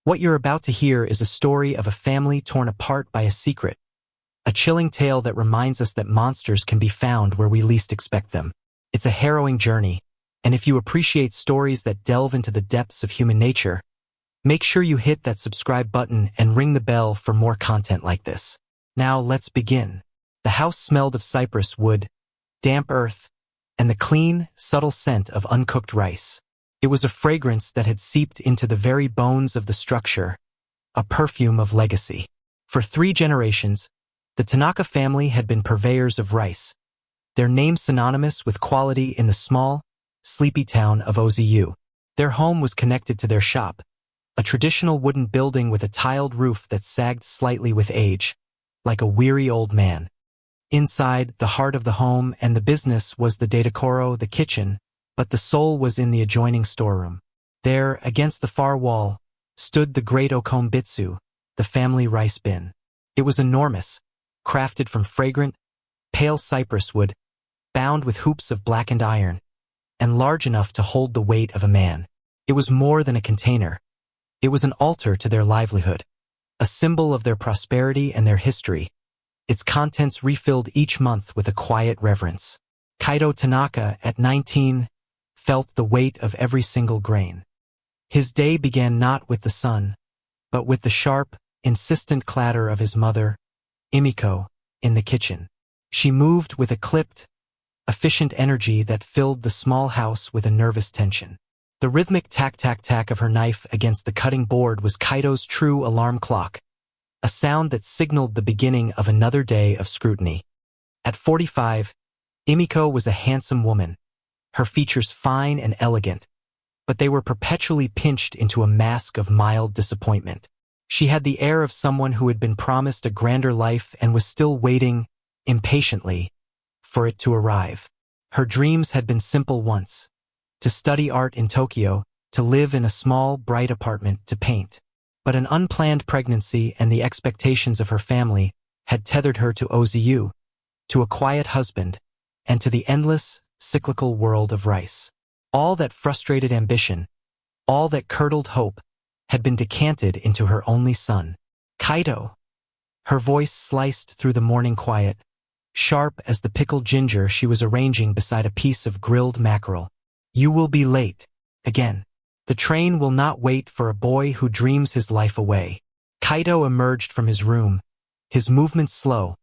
What you're about to hear is a story of a family torn apart by a secret, a chilling tale that reminds us that monsters can be found where we least expect them. It's a harrowing journey, and if you appreciate stories that delve into the depths of human nature, make sure you hit that subscribe button and ring the bell for more content like this. Now let's begin. The house smelled of cypress wood, damp earth, and the clean, subtle scent of uncooked rice. It was a fragrance that had seeped into the very bones of the structure, a perfume of legacy. For 3 generations, the Tanaka family had been purveyors of rice, their name synonymous with quality in the small, sleepy town of Ozu. Their home was connected to their shop, a traditional wooden building with a tiled roof that sagged slightly with age, like a weary old man. Inside, the heart of the home and the business was the daidokoro, the kitchen, but the soul was in the adjoining storeroom. There, against the far wall, stood the great okombitsu, the family rice bin. It was enormous, crafted from fragrant, pale cypress wood, bound with hoops of blackened iron, and large enough to hold the weight of a man. It was more than a container. It was an altar to their livelihood, a symbol of their prosperity and their history. Its contents refilled each month with a quiet reverence. Kaito Tanaka, at 19, felt the weight of every single grain. His day began not with the sun, but with the sharp, insistent clatter of his mother, Imiko, in the kitchen. She moved with a clipped, efficient energy that filled the small house with a nervous tension. The rhythmic tack-tack-tack of her knife against the cutting board was Kaito's true alarm clock, a sound that signaled the beginning of another day of scrutiny. At 45, Imiko was a handsome woman, her features fine and elegant, but they were perpetually pinched into a mask of mild disappointment. She had the air of someone who had been promised a grander life and was still waiting, impatiently, for it to arrive. Her dreams had been simple once: to study art in Tokyo, to live in a small, bright apartment, to paint. But an unplanned pregnancy and the expectations of her family had tethered her to Ozu, to a quiet husband, and to the endless, cyclical world of rice. All that frustrated ambition, all that curdled hope, had been decanted into her only son. Kaito. Her voice sliced through the morning quiet, sharp as the pickled ginger she was arranging beside a piece of grilled mackerel. You will be late. Again. The train will not wait for a boy who dreams his life away. Kaito emerged from his room, his movements slow,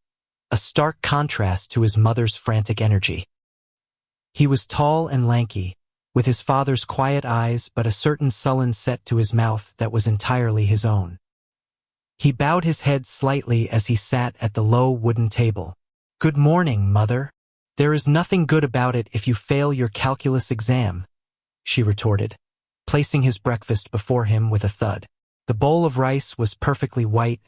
a stark contrast to his mother's frantic energy. He was tall and lanky, with his father's quiet eyes but a certain sullen set to his mouth that was entirely his own. He bowed his head slightly as he sat at the low wooden table. Good morning, mother. There is nothing good about it if you fail your calculus exam, she retorted, placing his breakfast before him with a thud. The bowl of rice was perfectly white,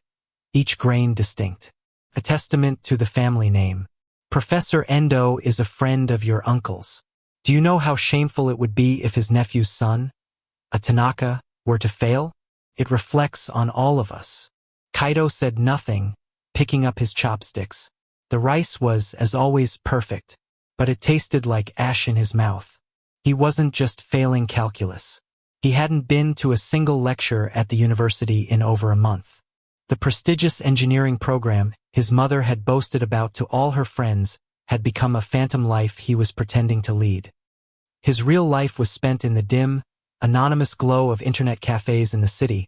each grain distinct, a testament to the family name. Professor Endo is a friend of your uncle's. Do you know how shameful it would be if his nephew's son, a Tanaka, were to fail? It reflects on all of us. Kaito said nothing, picking up his chopsticks. The rice was, as always, perfect, but it tasted like ash in his mouth. He wasn't just failing calculus. He hadn't been to a single lecture at the university in over a month. The prestigious engineering program his mother had boasted about to all her friends had become a phantom life he was pretending to lead. His real life was spent in the dim, anonymous glow of internet cafes in the city,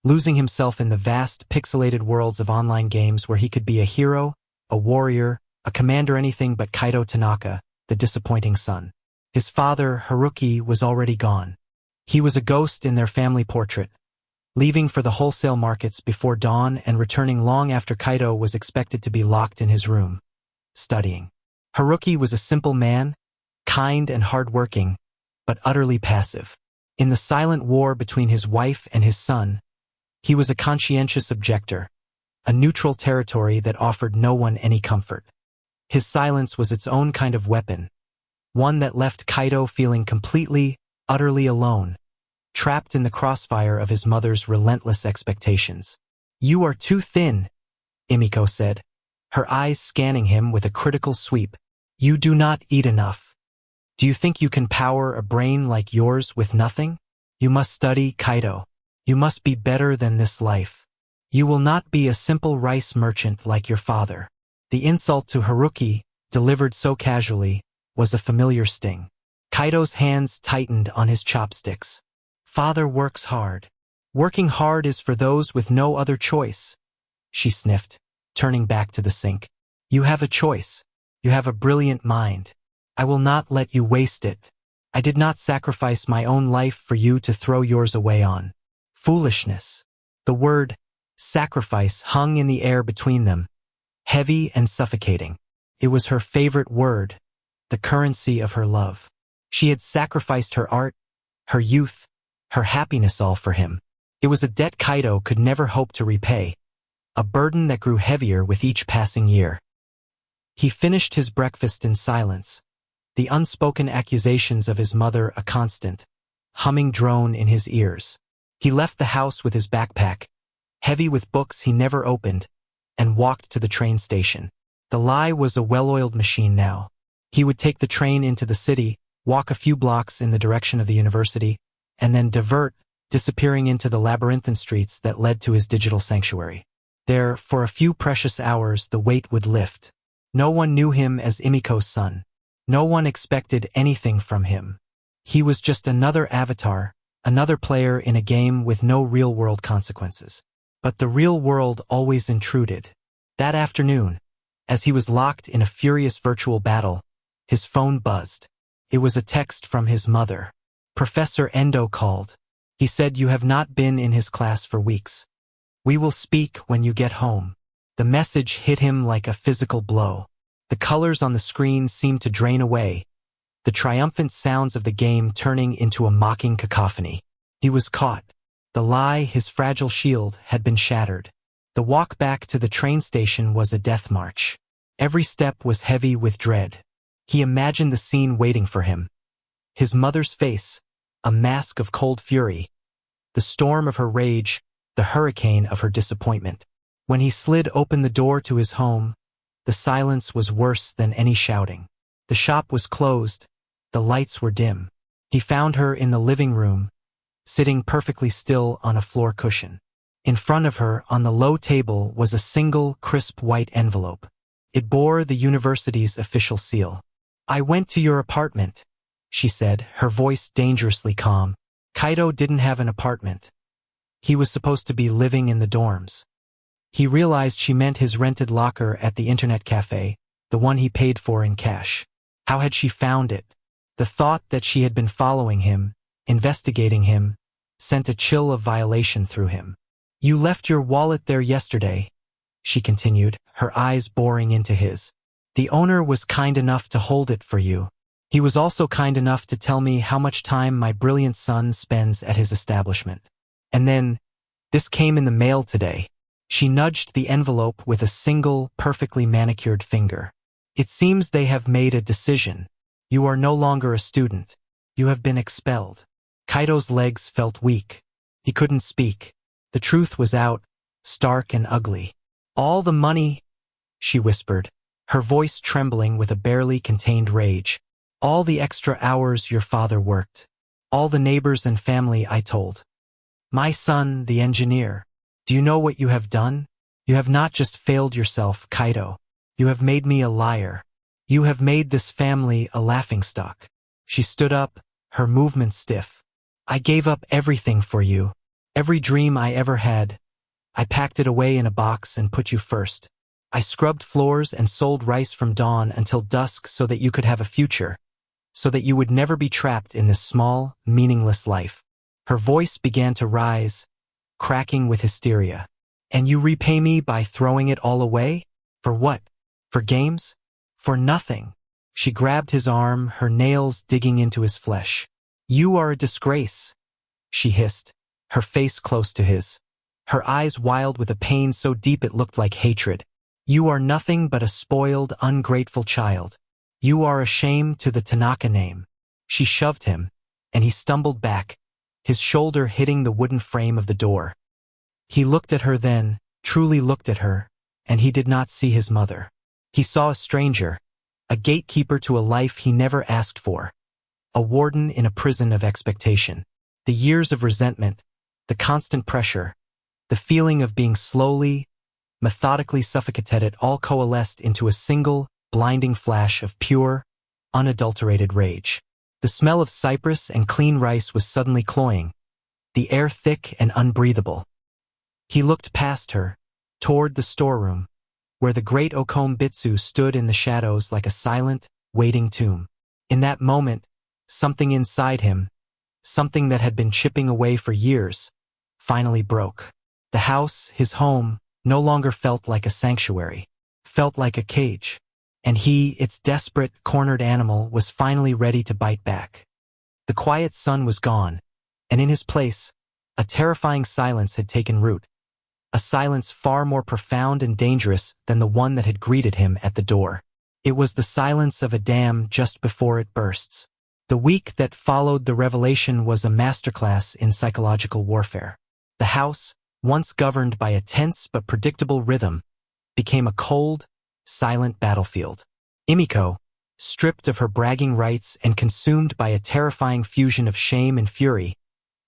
losing himself in the vast, pixelated worlds of online games where he could be a hero, a warrior, a commander, anything but Kaito Tanaka, the disappointing son. His father, Haruki, was already gone. He was a ghost in their family portrait, leaving for the wholesale markets before dawn and returning long after Kaito was expected to be locked in his room, studying. Haruki was a simple man, kind and hard-working, but utterly passive. In the silent war between his wife and his son, he was a conscientious objector, a neutral territory that offered no one any comfort. His silence was its own kind of weapon, one that left Kaito feeling completely, utterly alone, trapped in the crossfire of his mother's relentless expectations. You are too thin, Imiko said, her eyes scanning him with a critical sweep. You do not eat enough. Do you think you can power a brain like yours with nothing? You must study, Kaito. You must be better than this life. You will not be a simple rice merchant like your father. The insult to Haruki, delivered so casually, was a familiar sting. Kaido's hands tightened on his chopsticks. Father works hard. Working hard is for those with no other choice. She sniffed, turning back to the sink. You have a choice. You have a brilliant mind. I will not let you waste it. I did not sacrifice my own life for you to throw yours away on. Foolishness. The word sacrifice hung in the air between them, heavy and suffocating. It was her favorite word, the currency of her love. She had sacrificed her art, her youth, her happiness all for him. It was a debt Kaido could never hope to repay, a burden that grew heavier with each passing year. He finished his breakfast in silence, the unspoken accusations of his mother a constant, humming drone in his ears. He left the house with his backpack, heavy with books he never opened, and walked to the train station. The lie was a well-oiled machine now. He would take the train into the city, walk a few blocks in the direction of the university, and then divert, disappearing into the labyrinthine streets that led to his digital sanctuary. There, for a few precious hours, the weight would lift. No one knew him as Imiko's son. No one expected anything from him. He was just another avatar, another player in a game with no real-world consequences. But the real world always intruded. That afternoon, as he was locked in a furious virtual battle, his phone buzzed. It was a text from his mother. Professor Endo called. He said you have not been in his class for weeks. We will speak when you get home. The message hit him like a physical blow. The colors on the screen seemed to drain away, the triumphant sounds of the game turning into a mocking cacophony. He was caught. The lie, his fragile shield, had been shattered. The walk back to the train station was a death march. Every step was heavy with dread. He imagined the scene waiting for him. His mother's face, a mask of cold fury. The storm of her rage, the hurricane of her disappointment. When he slid open the door to his home, the silence was worse than any shouting. The shop was closed. The lights were dim. He found her in the living room, sitting perfectly still on a floor cushion. In front of her, on the low table, was a single, crisp white envelope. It bore the university's official seal. I went to your apartment, she said, her voice dangerously calm. Kaido didn't have an apartment. He was supposed to be living in the dorms. He realized she meant his rented locker at the internet cafe, the one he paid for in cash. How had she found it? The thought that she had been following him, investigating him, sent a chill of violation through him. You left your wallet there yesterday, she continued, her eyes boring into his. The owner was kind enough to hold it for you. He was also kind enough to tell me how much time my brilliant son spends at his establishment. And then, this came in the mail today. She nudged the envelope with a single, perfectly manicured finger. It seems they have made a decision. You are no longer a student. You have been expelled. Kaido's legs felt weak. He couldn't speak. The truth was out, stark and ugly. All the money, she whispered, her voice trembling with a barely contained rage. All the extra hours your father worked. All the neighbors and family I told. My son, the engineer. Do you know what you have done? You have not just failed yourself, Kaido. You have made me a liar. You have made this family a laughingstock. She stood up, her movements stiff. I gave up everything for you. Every dream I ever had. I packed it away in a box and put you first. I scrubbed floors and sold rice from dawn until dusk so that you could have a future, so that you would never be trapped in this small, meaningless life. Her voice began to rise, cracking with hysteria. And you repay me by throwing it all away? For what? For games? For nothing. She grabbed his arm, her nails digging into his flesh. You are a disgrace, she hissed, her face close to his. Her eyes wild with a pain so deep it looked like hatred. You are nothing but a spoiled, ungrateful child. You are a shame to the Tanaka name. She shoved him, and he stumbled back, his shoulder hitting the wooden frame of the door. He looked at her then, truly looked at her, and he did not see his mother. He saw a stranger, a gatekeeper to a life he never asked for, a warden in a prison of expectation. The years of resentment, The constant pressure, the feeling of being slowly, methodically suffocated all coalesced into a single, blinding flash of pure, unadulterated rage. The smell of cypress and clean rice was suddenly cloying, the air thick and unbreathable. He looked past her, toward the storeroom, where the great Okombitsu stood in the shadows like a silent, waiting tomb. In that moment, something inside him, something that had been chipping away for years, finally broke. The house, his home, no longer felt like a sanctuary, felt like a cage. And he, its desperate, cornered animal, was finally ready to bite back. The quiet sun was gone, and in his place, a terrifying silence had taken root, a silence far more profound and dangerous than the one that had greeted him at the door. It was the silence of a dam just before it bursts. The week that followed the revelation was a masterclass in psychological warfare. The house, once governed by a tense but predictable rhythm, became a cold, silent battlefield. Imiko, stripped of her bragging rights and consumed by a terrifying fusion of shame and fury,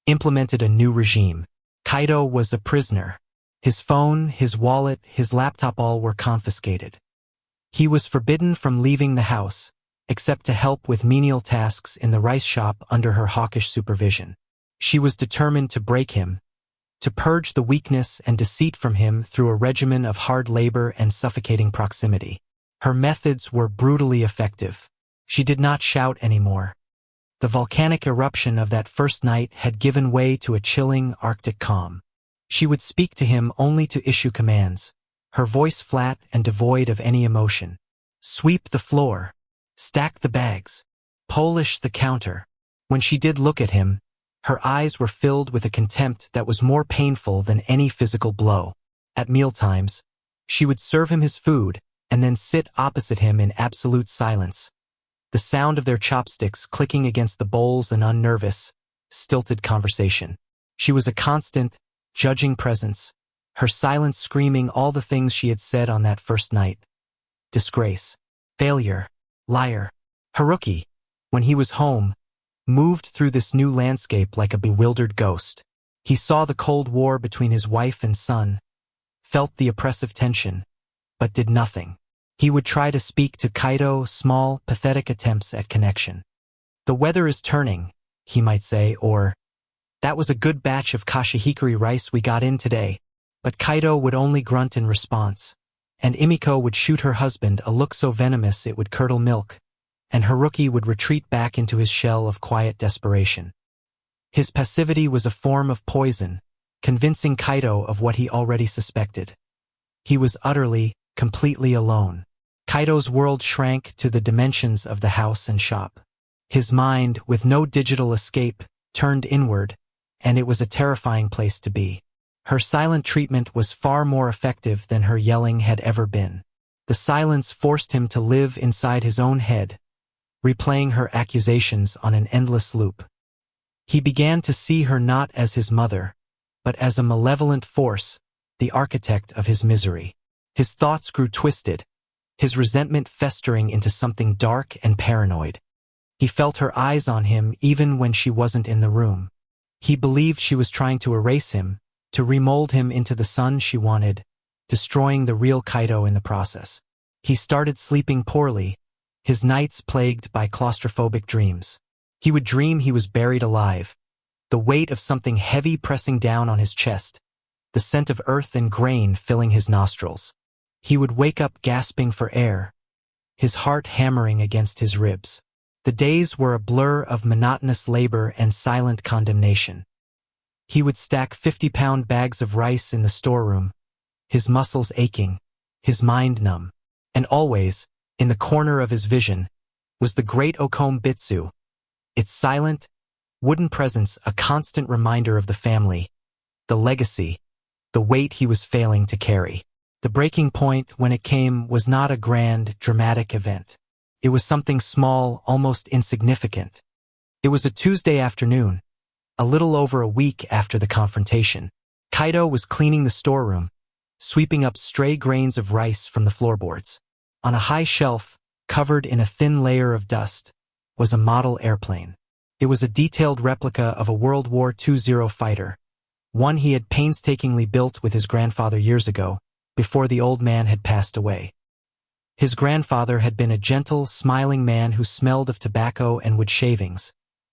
implemented a new regime. Kaido was a prisoner. His phone, his wallet, his laptop all were confiscated. He was forbidden from leaving the house, except to help with menial tasks in the rice shop under her hawkish supervision. She was determined to break him, to purge the weakness and deceit from him through a regimen of hard labor and suffocating proximity. Her methods were brutally effective. She did not shout anymore. The volcanic eruption of that first night had given way to a chilling Arctic calm. She would speak to him only to issue commands, her voice flat and devoid of any emotion. Sweep the floor. Stack the bags. Polish the counter. When she did look at him, her eyes were filled with a contempt that was more painful than any physical blow. At mealtimes, she would serve him his food and then sit opposite him in absolute silence, the sound of their chopsticks clicking against the bowls an unnervous, stilted conversation. She was a constant, judging presence, her silence screaming all the things she had said on that first night. Disgrace. Failure. Liar. Haruki, when he was home, moved through this new landscape like a bewildered ghost. He saw the Cold War between his wife and son, felt the oppressive tension, but did nothing. He would try to speak to Kaido, small, pathetic attempts at connection. The weather is turning, he might say, or, that was a good batch of kashihikari rice we got in today. But Kaido would only grunt in response, and Imiko would shoot her husband a look so venomous it would curdle milk, and Haruki would retreat back into his shell of quiet desperation. His passivity was a form of poison, convincing Kaido of what he already suspected. He was utterly, completely alone. Kaido's world shrank to the dimensions of the house and shop. His mind, with no digital escape, turned inward, and it was a terrifying place to be. Her silent treatment was far more effective than her yelling had ever been. The silence forced him to live inside his own head, replaying her accusations on an endless loop. He began to see her not as his mother, but as a malevolent force, the architect of his misery. His thoughts grew twisted, his resentment festering into something dark and paranoid. He felt her eyes on him even when she wasn't in the room. He believed she was trying to erase him, to remold him into the son she wanted, destroying the real Kaido in the process. He started sleeping poorly, his nights plagued by claustrophobic dreams. He would dream he was buried alive, the weight of something heavy pressing down on his chest, the scent of earth and grain filling his nostrils. He would wake up gasping for air, his heart hammering against his ribs. The days were a blur of monotonous labor and silent condemnation. He would stack 50-pound bags of rice in the storeroom, his muscles aching, his mind numb. And always, in the corner of his vision, was the great Okombitsu, its silent, wooden presence a constant reminder of the family, the legacy, the weight he was failing to carry. The breaking point, when it came, was not a grand, dramatic event. It was something small, almost insignificant. It was a Tuesday afternoon, a little over a week after the confrontation. Kaido was cleaning the storeroom, sweeping up stray grains of rice from the floorboards. On a high shelf, covered in a thin layer of dust, was a model airplane. It was a detailed replica of a World War II fighter, one he had painstakingly built with his grandfather years ago, before the old man had passed away. His grandfather had been a gentle, smiling man who smelled of tobacco and wood shavings,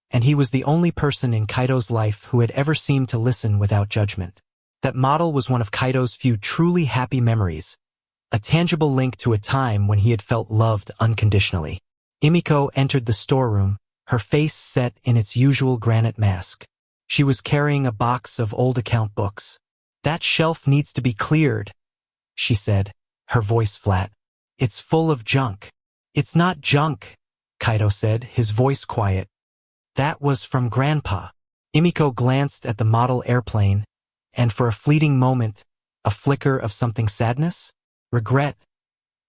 and he was the only person in Kaito's life who had ever seemed to listen without judgment. That model was one of Kaito's few truly happy memories, a tangible link to a time when he had felt loved unconditionally. Emiko entered the storeroom, her face set in its usual granite mask. She was carrying a box of old account books. "That shelf needs to be cleared," she said, her voice flat. "It's full of junk." "It's not junk," Kaito said, his voice quiet. "That was from Grandpa." Emiko glanced at the model airplane, and for a fleeting moment, a flicker of something sadness, regret,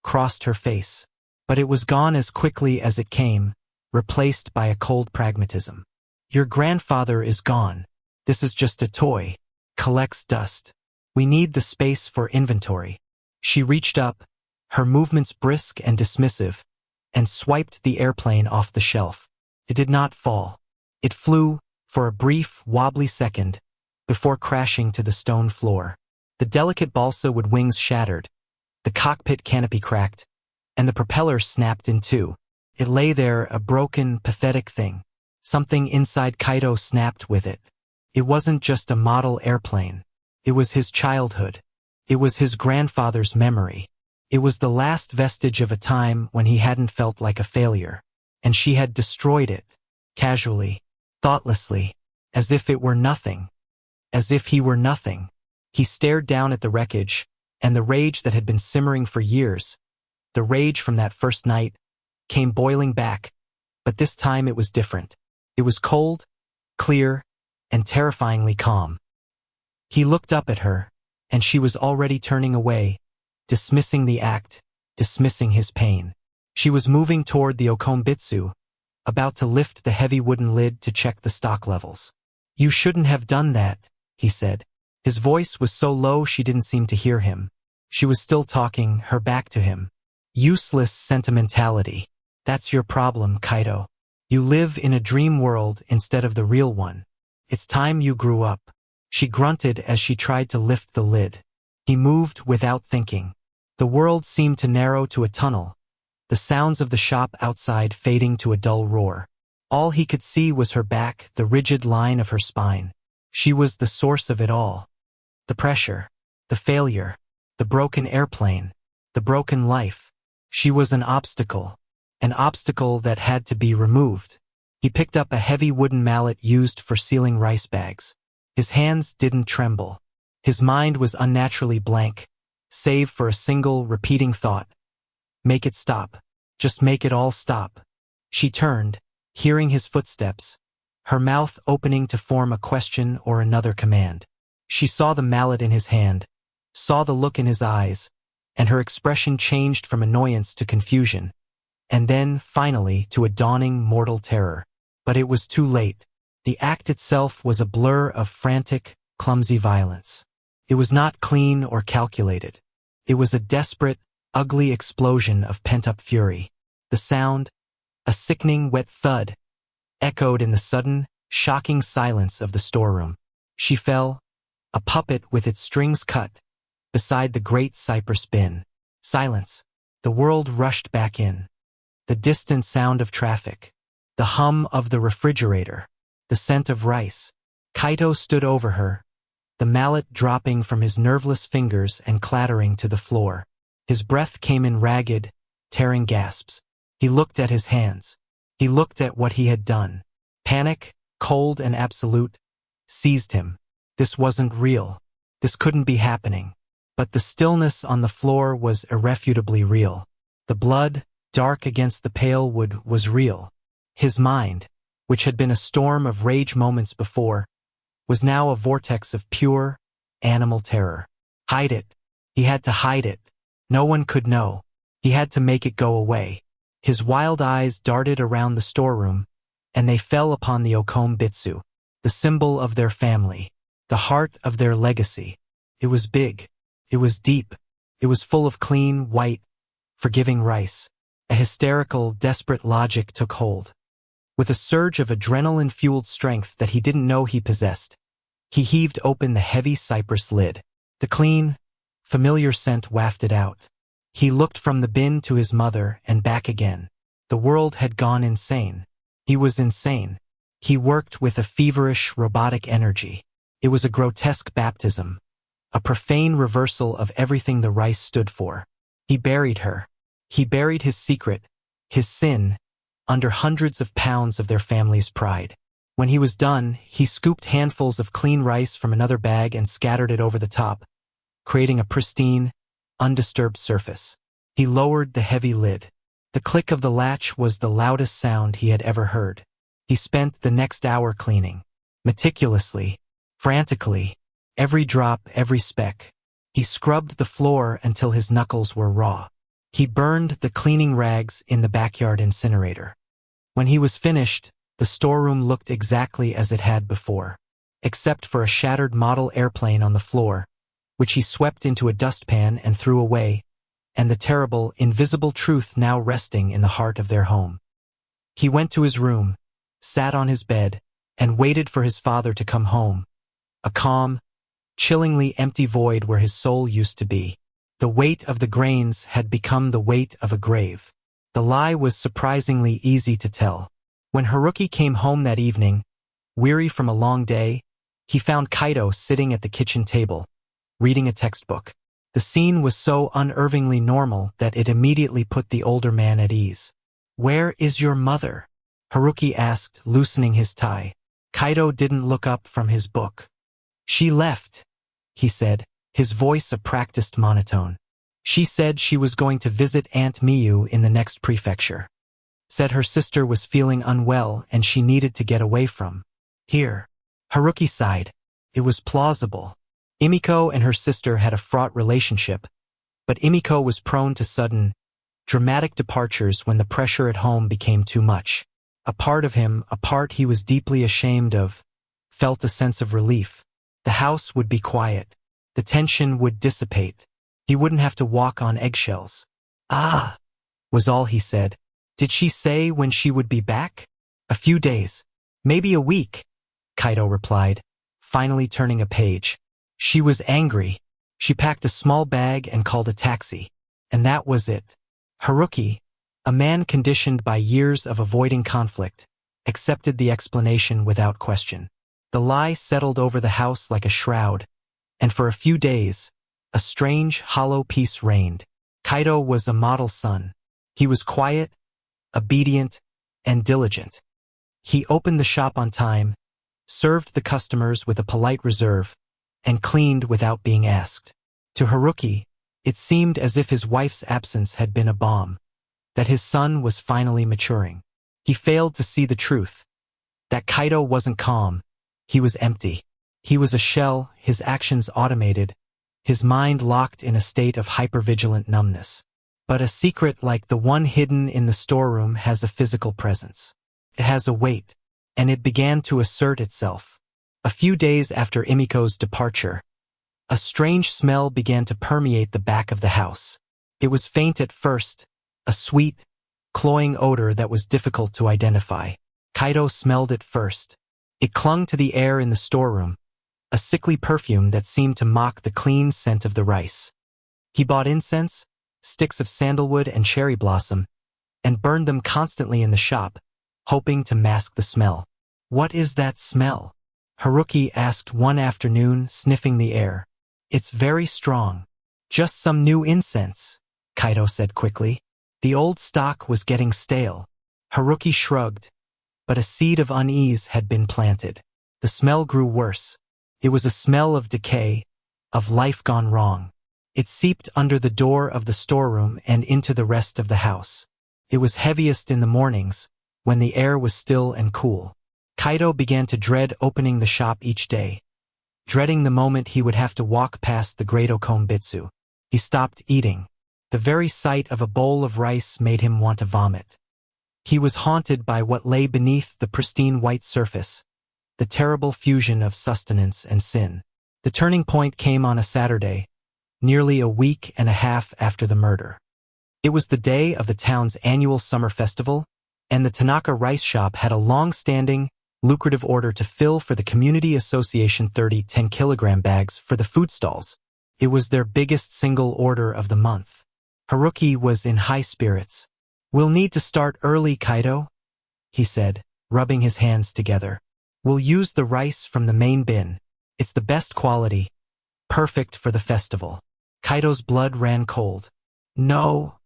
crossed her face. But it was gone as quickly as it came, replaced by a cold pragmatism. "Your grandfather is gone. This is just a toy. Collects dust. We need the space for inventory." She reached up, her movements brisk and dismissive, and swiped the airplane off the shelf. It did not fall. It flew, for a brief, wobbly second, before crashing to the stone floor. The delicate balsa wood wings shattered, the cockpit canopy cracked, and the propeller snapped in two. It lay there, a broken, pathetic thing. Something inside Kaito snapped with it. It wasn't just a model airplane. It was his childhood. It was his grandfather's memory. It was the last vestige of a time when he hadn't felt like a failure. And she had destroyed it, casually, thoughtlessly, as if it were nothing. As if he were nothing. He stared down at the wreckage, and the rage that had been simmering for years, the rage from that first night, came boiling back, but this time it was different. It was cold, clear, and terrifyingly calm. He looked up at her, and she was already turning away, dismissing the act, dismissing his pain. She was moving toward the okombitsu, about to lift the heavy wooden lid to check the stock levels. "You shouldn't have done that," he said. His voice was so low she didn't seem to hear him. She was still talking, her back to him. "Useless sentimentality. That's your problem, Kaito. You live in a dream world instead of the real one. It's time you grew up." She grunted as she tried to lift the lid. He moved without thinking. The world seemed to narrow to a tunnel, the sounds of the shop outside fading to a dull roar. All he could see was her back, the rigid line of her spine. She was the source of it all. The pressure, the failure, the broken airplane, the broken life. She was an obstacle that had to be removed. He picked up a heavy wooden mallet used for sealing rice bags. His hands didn't tremble. His mind was unnaturally blank, save for a single, repeating thought. Make it stop. Just make it all stop. She turned, hearing his footsteps, her mouth opening to form a question or another command. She saw the mallet in his hand, saw the look in his eyes, and her expression changed from annoyance to confusion, and then, finally, to a dawning mortal terror. But it was too late. The act itself was a blur of frantic, clumsy violence. It was not clean or calculated. It was a desperate, ugly explosion of pent-up fury. The sound, a sickening wet thud, echoed in the sudden, shocking silence of the storeroom. She fell, a puppet with its strings cut, beside the great cypress bin. Silence. The world rushed back in. The distant sound of traffic. The hum of the refrigerator. The scent of rice. Kaito stood over her, the mallet dropping from his nerveless fingers and clattering to the floor. His breath came in ragged, tearing gasps. He looked at his hands. He looked at what he had done. Panic, cold and absolute, seized him. This wasn't real. This couldn't be happening. But the stillness on the floor was irrefutably real. The blood, dark against the pale wood, was real. His mind, which had been a storm of rage moments before, was now a vortex of pure, animal terror. Hide it. He had to hide it. No one could know. He had to make it go away. His wild eyes darted around the storeroom, and they fell upon the okombitsu, the symbol of their family, the heart of their legacy. It was big. It was deep. It was full of clean, white, forgiving rice. A hysterical, desperate logic took hold. With a surge of adrenaline-fueled strength that he didn't know he possessed, He heaved open the heavy cypress lid. The clean, familiar scent wafted out. He looked from the bin to his mother and back again. The world had gone insane. He was insane. He worked with a feverish, robotic energy. It was a grotesque baptism, a profane reversal of everything the rice stood for. He buried her. He buried his secret, his sin, under hundreds of pounds of their family's pride. When he was done, he scooped handfuls of clean rice from another bag and scattered it over the top, creating a pristine, undisturbed surface. He lowered the heavy lid. The click of the latch was the loudest sound he had ever heard. He spent the next hour cleaning, meticulously, frantically, every drop, every speck. He scrubbed the floor until his knuckles were raw. He burned the cleaning rags in the backyard incinerator. When he was finished, the storeroom looked exactly as it had before, except for a shattered model airplane on the floor, which he swept into a dustpan and threw away, and the terrible, invisible truth now resting in the heart of their home. He went to his room, sat on his bed, and waited for his father to come home, a calm, chillingly empty void where his soul used to be. The weight of the grains had become the weight of a grave. The lie was surprisingly easy to tell. When Haruki came home that evening, weary from a long day, he found Kaito sitting at the kitchen table, reading a textbook. The scene was so unnervingly normal that it immediately put the older man at ease. "Where is your mother?" Haruki asked, loosening his tie. Kaito didn't look up from his book. "She left," he said, his voice a practiced monotone. "She said she was going to visit Aunt Miyu in the next prefecture. Said her sister was feeling unwell and she needed to get away from here." Haruki sighed. It was plausible. Imiko and her sister had a fraught relationship, but Imiko was prone to sudden, dramatic departures when the pressure at home became too much. A part of him, a part he was deeply ashamed of, felt a sense of relief. The house would be quiet. The tension would dissipate. He wouldn't have to walk on eggshells. "Ah," was all he said. "Did she say when she would be back?" "A few days. Maybe a week," Kaito replied, finally turning a page. She was angry. She packed a small bag and called a taxi. And that was it. Haruki, a man conditioned by years of avoiding conflict, accepted the explanation without question. The lie settled over the house like a shroud, and for a few days, a strange, hollow peace reigned. Kaito was a model son. He was quiet, obedient, and diligent. He opened the shop on time, served the customers with a polite reserve, and cleaned without being asked. To Haruki, it seemed as if his wife's absence had been a bomb, that his son was finally maturing. He failed to see the truth, that Kaito wasn't calm, he was empty. He was a shell, his actions automated, his mind locked in a state of hypervigilant numbness. But a secret like the one hidden in the storeroom has a physical presence. It has a weight, and it began to assert itself. A few days after Imiko's departure, a strange smell began to permeate the back of the house. It was faint at first, a sweet, cloying odor that was difficult to identify. Kaito smelled it first. It clung to the air in the storeroom, a sickly perfume that seemed to mock the clean scent of the rice. He bought incense, sticks of sandalwood and cherry blossom, and burned them constantly in the shop, hoping to mask the smell. "What is that smell?" Haruki asked one afternoon, sniffing the air. "It's very strong." "Just some new incense," Kaito said quickly. The old stock was getting stale. Haruki shrugged, but a seed of unease had been planted. The smell grew worse. It was a smell of decay, of life gone wrong. It seeped under the door of the storeroom and into the rest of the house. It was heaviest in the mornings, when the air was still and cool. Kaito began to dread opening the shop each day, dreading the moment he would have to walk past the Great Okombitsu. He stopped eating. The very sight of a bowl of rice made him want to vomit. He was haunted by what lay beneath the pristine white surface, the terrible fusion of sustenance and sin. The turning point came on a Saturday, nearly a week and a half after the murder. It was the day of the town's annual summer festival, and the Tanaka rice shop had a long-standing, lucrative order to fill for the Community Association 30 10-kilogram bags for the food stalls. It was their biggest single order of the month. Haruki was in high spirits. "We'll need to start early, Kaido," he said, rubbing his hands together. "We'll use the rice from the main bin. It's the best quality, perfect for the festival." Kaido's blood ran cold. "No,"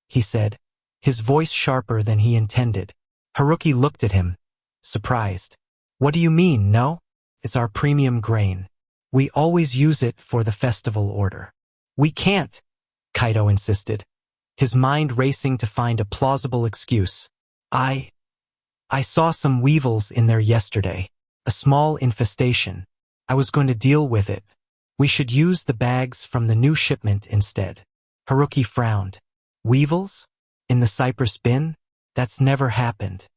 he said, his voice sharper than he intended. Haruki looked at him, surprised. "What do you mean, no? It's our premium grain. We always use it for the festival order." "We can't," Kaido insisted, his mind racing to find a plausible excuse. I saw some weevils in there yesterday. A small infestation. I was going to deal with it. We should use the bags from the new shipment instead." Haruki frowned. "Weevils? In the cypress bin? That's never happened.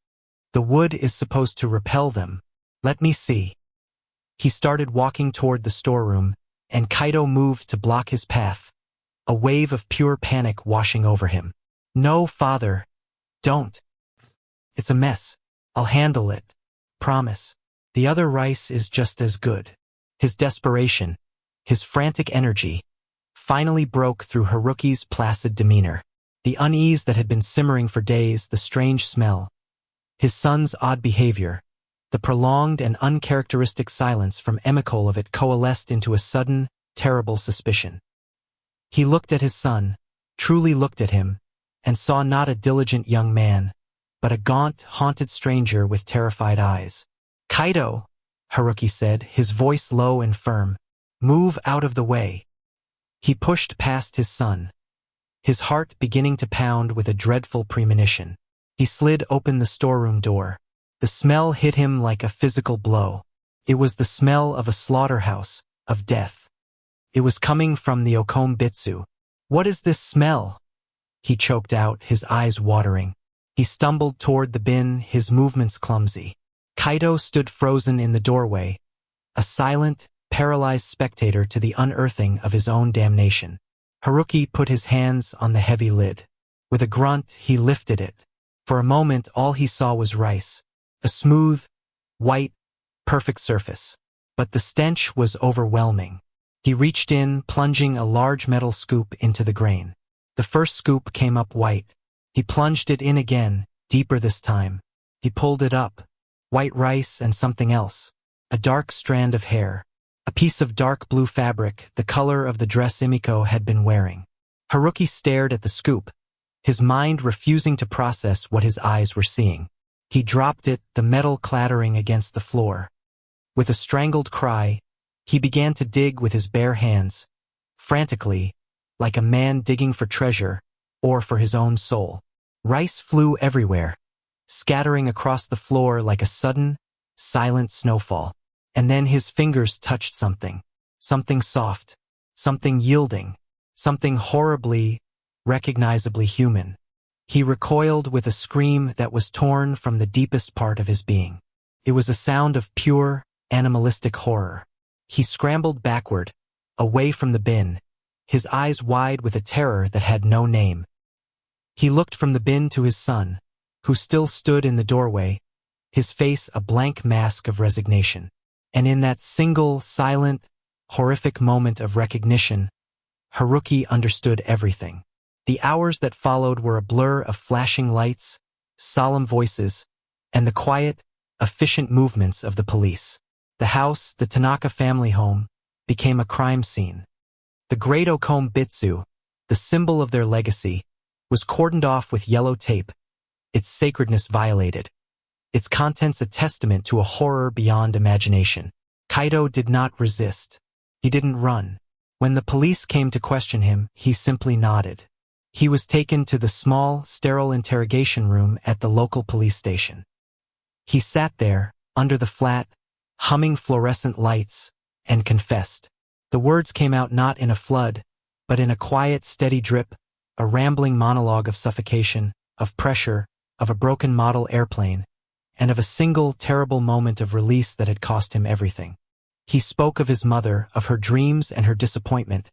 The wood is supposed to repel them. Let me see." He started walking toward the storeroom, and Kaido moved to block his path, a wave of pure panic washing over him. "No, father. Don't. It's a mess. I'll handle it. Promise. The other rice is just as good." His desperation, his frantic energy, finally broke through Haruki's placid demeanor. The unease that had been simmering for days, the strange smell, his son's odd behavior, the prolonged and uncharacteristic silence from Emikol of it coalesced into a sudden, terrible suspicion. He looked at his son, truly looked at him, and saw not a diligent young man, but a gaunt, haunted stranger with terrified eyes. "Kaido," Haruki said, his voice low and firm, "move out of the way." He pushed past his son, his heart beginning to pound with a dreadful premonition. He slid open the storeroom door. The smell hit him like a physical blow. It was the smell of a slaughterhouse, of death. It was coming from the Okombitsu. "What is this smell?" he choked out, his eyes watering. He stumbled toward the bin, his movements clumsy. Kaido stood frozen in the doorway, a silent, paralyzed spectator to the unearthing of his own damnation. Haruki put his hands on the heavy lid. With a grunt, he lifted it. For a moment, all he saw was rice, a smooth, white, perfect surface. But the stench was overwhelming. He reached in, plunging a large metal scoop into the grain. The first scoop came up white. He plunged it in again, deeper this time. He pulled it up. White rice and something else. A dark strand of hair. A piece of dark blue fabric, the color of the dress Emiko had been wearing. Haruki stared at the scoop, his mind refusing to process what his eyes were seeing. He dropped it, the metal clattering against the floor. With a strangled cry, he began to dig with his bare hands, frantically, like a man digging for treasure, or for his own soul. Rice flew everywhere, scattering across the floor like a sudden, silent snowfall. And then his fingers touched something. Something soft. Something yielding. Something horribly, recognizably human. He recoiled with a scream that was torn from the deepest part of his being. It was a sound of pure, animalistic horror. He scrambled backward, away from the bin, his eyes wide with a terror that had no name. He looked from the bin to his son, who still stood in the doorway, his face a blank mask of resignation. And in that single, silent, horrific moment of recognition, Haruki understood everything. The hours that followed were a blur of flashing lights, solemn voices, and the quiet, efficient movements of the police. The house, the Tanaka family home, became a crime scene. The great Okombitsu, the symbol of their legacy, was cordoned off with yellow tape, its sacredness violated, its contents a testament to a horror beyond imagination. Kaido did not resist. He didn't run. When the police came to question him, he simply nodded. He was taken to the small, sterile interrogation room at the local police station. He sat there, under the flat, humming fluorescent lights, and confessed. The words came out not in a flood, but in a quiet, steady drip, a rambling monologue of suffocation, of pressure, of a broken model airplane, and of a single, terrible moment of release that had cost him everything. He spoke of his mother, of her dreams and her disappointment,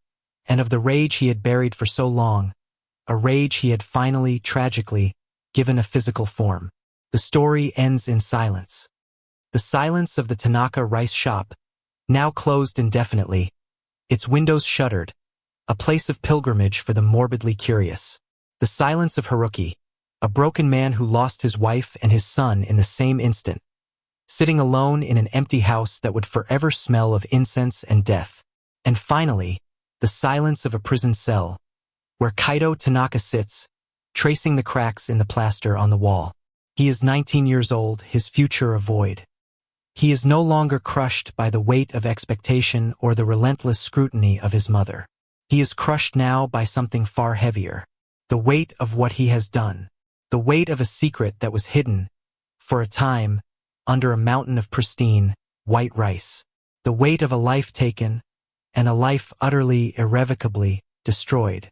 and of the rage he had buried for so long, a rage he had finally, tragically, given a physical form. The story ends in silence. The silence of the Tanaka rice shop, now closed indefinitely, its windows shuttered, a place of pilgrimage for the morbidly curious. The silence of Haruki, a broken man who lost his wife and his son in the same instant, sitting alone in an empty house that would forever smell of incense and death. And finally, the silence of a prison cell, where Kaito Tanaka sits, tracing the cracks in the plaster on the wall. He is 19 years old, his future a void. He is no longer crushed by the weight of expectation or the relentless scrutiny of his mother. He is crushed now by something far heavier, the weight of what he has done, the weight of a secret that was hidden, for a time, under a mountain of pristine, white rice, the weight of a life taken, and a life utterly, irrevocably destroyed.